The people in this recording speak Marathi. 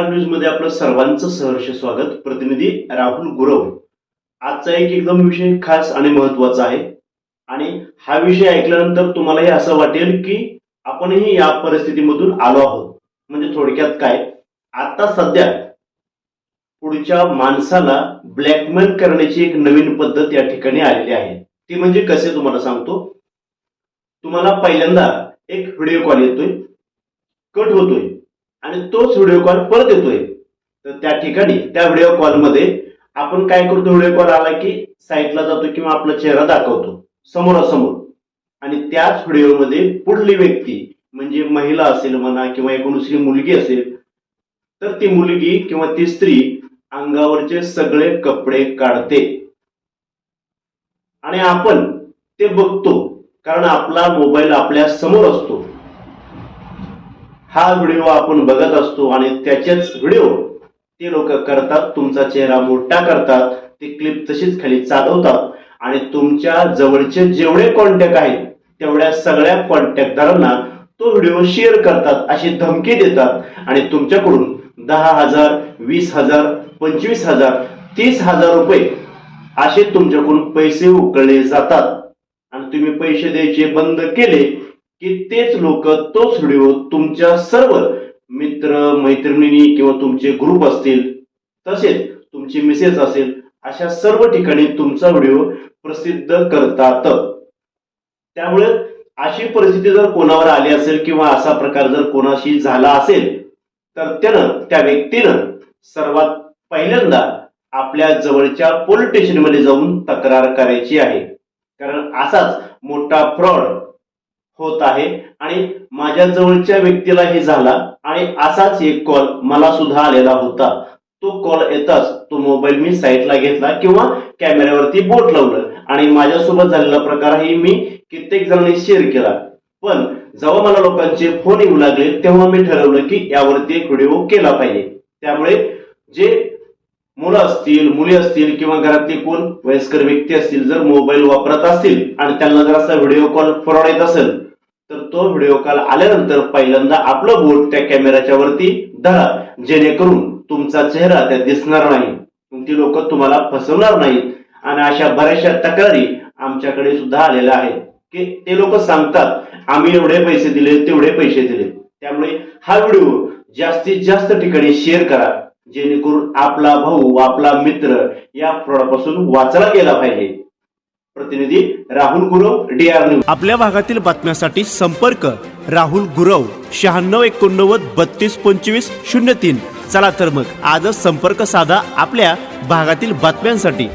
न्यूज मध्ये आपलं सर्वांचं सहर्ष स्वागत। प्रतिनिधी राहुल गुरव। आजचा एक एकदम विषय खास आणि महत्त्वाचा आहे आणि हा विषय ऐकल्यानंतर तुम्हाला हे असं वाटेल की आपणही या परिस्थितीमधून आलो आहोत। म्हणजे थोडक्यात काय, आता सध्या पुढच्या माणसाला ब्लॅकमेल करण्याची एक नवीन पद्धत या ठिकाणी आलेली आहे। ती म्हणजे कसे तुम्हाला सांगतो। तुम्हाला पहिल्यांदा एक व्हिडिओ कॉल येतोय, कट होतोय आणि तोच व्हिडिओ कॉल परत येतोय। तर त्या ठिकाणी त्या व्हिडिओ कॉल मध्ये आपण काय करतो, व्हिडिओ कॉल आला की साईडला जातो किंवा आपला चेहरा दाखवतो समोरासमोर आणि त्याच व्हिडिओमध्ये पुढली व्यक्ती म्हणजे महिला असेल म्हणा किंवा एक दुसरी मुलगी असेल, तर ती मुलगी किंवा ती स्त्री अंगावरचे सगळे कपडे काढते आणि आपण ते बघतो कारण आपला मोबाईल आपल्या समोर असतो। हा व्हिडिओ आपण बघत असतो आणि त्याचेच व्हिडिओ ते लोक करतात, तुमचा चेहरा मोठा करतात, ती क्लिप तशीच खाली चालवतात आणि तुमच्या जवळचे जेवढे कॉन्टॅक्ट आहेत तेवढ्या सगळ्या कॉन्टॅक्टदारांना तो व्हिडिओ शेअर करतात, अशी धमकी देतात आणि तुमच्याकडून 10,000, 20,000, 25,000, 30,000 रुपये असे तुमच्याकडून पैसे उकळले जातात आणि तुम्ही पैसे द्यायचे बंद केले की तेच लोक तोच व्हिडिओ तुमच्या सर्व मित्र मैत्रिणी किंवा तुमचे ग्रुप असतील, तसेच तुमची मेसेज असेल, अशा सर्व ठिकाणी तुमचा व्हिडिओ प्रसिद्ध करतात। त्यामुळे अशी परिस्थिती जर कोणावर आली असेल किंवा असा प्रकार जर कोणाशी झाला असेल तर त्या व्यक्तीनं सर्वात पहिल्यांदा आपल्या जवळच्या पोलीस स्टेशनमध्ये जाऊन तक्रार करायची आहे। कारण असाच मोठा फ्रॉड होत आहे आणि माझ्या जवळच्या व्यक्तीला हे झाला आणि असाच एक कॉल मला सुद्धा आलेला होता। तो कॉल येताच तो मोबाईल मी साईडला घेतला किंवा कॅमेऱ्यावरती बोट लावलं आणि माझ्यासोबत झालेला प्रकारही मी कित्येक जणांनी शेअर केला। पण जेव्हा मला लोकांचे फोन येऊ लागले तेव्हा मी ठरवलं की यावरती एक व्हिडिओ केला पाहिजे। त्यामुळे जे मुलं असतील, मुली असतील किंवा घरातले कोण वयस्कर व्यक्ती असतील, जर मोबाईल वापरत असतील आणि त्यांना जर असा व्हिडिओ कॉल फ्रॉड येत असेल तर तो व्हिडिओ कॉल आल्यानंतर पहिल्यांदा आपलं बोट त्या कॅमेऱ्याच्या वरती धरा, जेणेकरून तुमचा चेहरा त्यात दिसणार नाही, ती लोक तुम्हाला फसवणार नाहीत। आणि अशा बऱ्याचशा तक्रारी आमच्याकडे सुद्धा आलेल्या आहेत की ते लोक सांगतात आम्ही एवढे पैसे दिले, तेवढे पैसे दिले। त्यामुळे हा व्हिडिओ जास्तीत जास्त ठिकाणी शेअर करा, जेणेकरून आपला भाऊ, आपला मित्र या फ्रॉडपासून वाचला गेला पाहिजे। प्रतिनिधी राहुल गुरव, DR न्यूज। आपल्या भागातील बातम्यांसाठी संपर्क राहुल गुरव 9689 3225 03। चला तर मग आजच संपर्क साधा आपल्या भागातील बातम्यांसाठी।